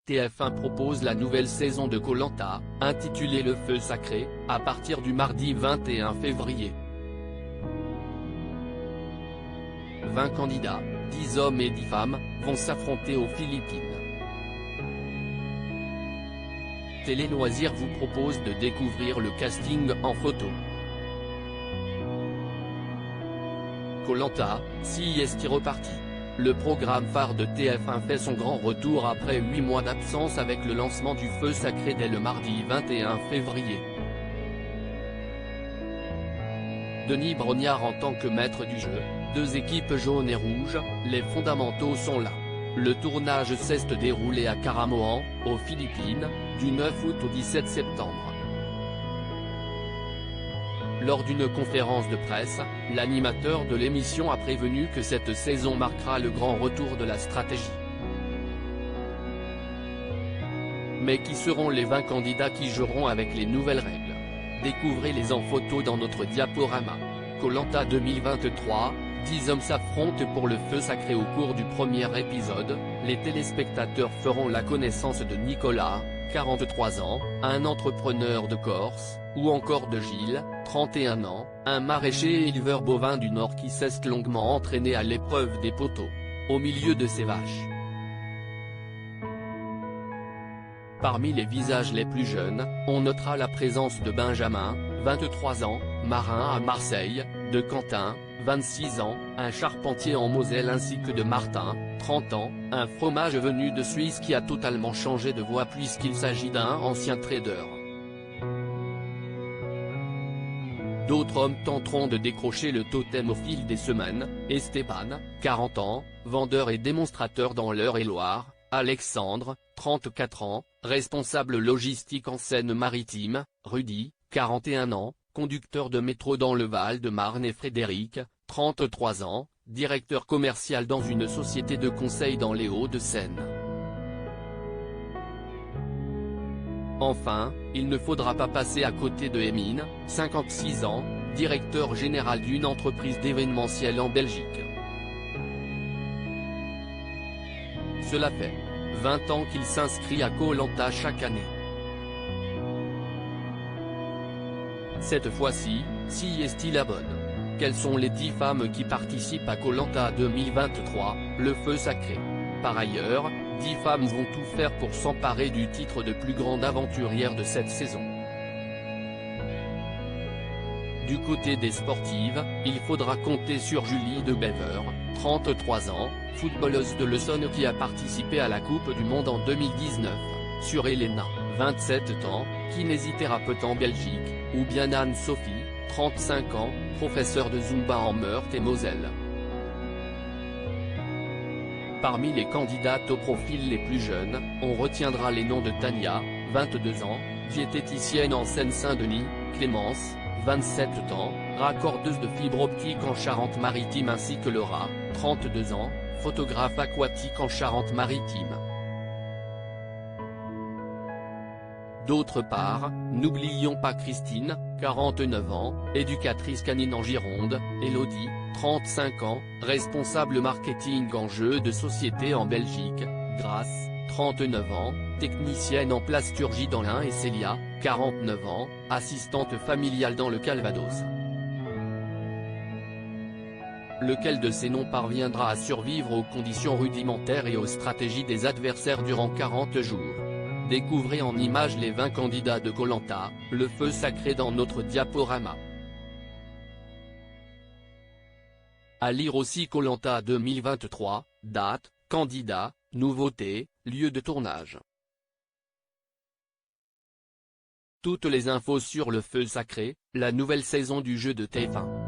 TF1 propose la nouvelle saison de Koh Lanta, intitulée Le Feu Sacré, à partir du mardi 21 février. 20 candidats, 10 hommes et 10 femmes, vont s'affronter aux Philippines. Télé Loisirs vous propose de découvrir le casting en photo. Koh Lanta, est reparti. Le programme phare de TF1 fait son grand retour après 8 mois d'absence avec le lancement du Feu Sacré dès le mardi 21 février. Denis Brognard en tant que maître du jeu, 2 équipes jaunes et rouges, les fondamentaux sont là. Le tournage s'est déroulé à Caramoan, aux Philippines, du 9 août au 17 septembre. Lors d'une conférence de presse, l'animateur de l'émission a prévenu que cette saison marquera le grand retour de la stratégie. Mais qui seront les 20 candidats qui joueront avec les nouvelles règles? Découvrez-les en photo dans notre diaporama. Koh Lanta 2023, 10 hommes s'affrontent pour le Feu Sacré. Au cours du premier épisode, les téléspectateurs feront la connaissance de Nicolas, 43 ans, un entrepreneur de Corse, ou encore de Gilles, 31 ans, un maraîcher et éleveur bovin du Nord qui s'est longuement entraîné à l'épreuve des poteaux, au milieu de ses vaches. Parmi les visages les plus jeunes, on notera la présence de Benjamin, 23 ans, marin à Marseille, de Quentin, 26 ans, un charpentier en Moselle ainsi que de Martin, 30 ans, un fromage venu de Suisse qui a totalement changé de voix puisqu'il s'agit d'un ancien trader. D'autres hommes tenteront de décrocher le totem au fil des semaines, Esteban, 40 ans, vendeur et démonstrateur dans l'Eure-et-Loire, Alexandre, 34 ans, responsable logistique en Seine-Maritime, Rudy, 41 ans, conducteur de métro dans le Val-de-Marne et Frédéric, 33 ans, directeur commercial dans une société de conseil dans les Hauts-de-Seine. Enfin, il ne faudra pas passer à côté de Emine, 56 ans, directeur général d'une entreprise d'événementiel en Belgique. Cela fait 20 ans qu'il s'inscrit à Koh Lanta chaque année. Cette fois-ci, est-il la bonne? Quelles sont les 10 femmes qui participent à Koh Lanta 2023, le Feu Sacré? Par ailleurs, 10 femmes vont tout faire pour s'emparer du titre de plus grande aventurière de cette saison. Du côté des sportives, il faudra compter sur Julie de Bever, 33 ans, footballeuse de l'Essonne qui a participé à la Coupe du Monde en 2019, sur Elena, 27 ans, kinésithérapeute en Belgique, ou bien Anne-Sophie, 35 ans, professeure de Zumba en Meurthe-et-Moselle. Parmi les candidates au profil les plus jeunes, on retiendra les noms de Tania, 22 ans, diététicienne en Seine-Saint-Denis, Clémence, 27 ans, raccordeuse de fibre optique en Charente-Maritime ainsi que Laura, 32 ans, photographe aquatique en Charente-Maritime. D'autre part, n'oublions pas Christine, 49 ans, éducatrice canine en Gironde, Elodie, 35 ans, responsable marketing en jeux de société en Belgique, Grace, 39 ans, technicienne en plasturgie dans l'Ain et Célia, 49 ans, assistante familiale dans le Calvados. Lequel de ces noms parviendra à survivre aux conditions rudimentaires et aux stratégies des adversaires durant 40 jours? Découvrez en images les 20 candidats de Koh Lanta, le Feu Sacré dans notre diaporama. À lire aussi Koh Lanta 2023, date, candidats, nouveautés, lieu de tournage. Toutes les infos sur le Feu Sacré, la nouvelle saison du jeu de TF1.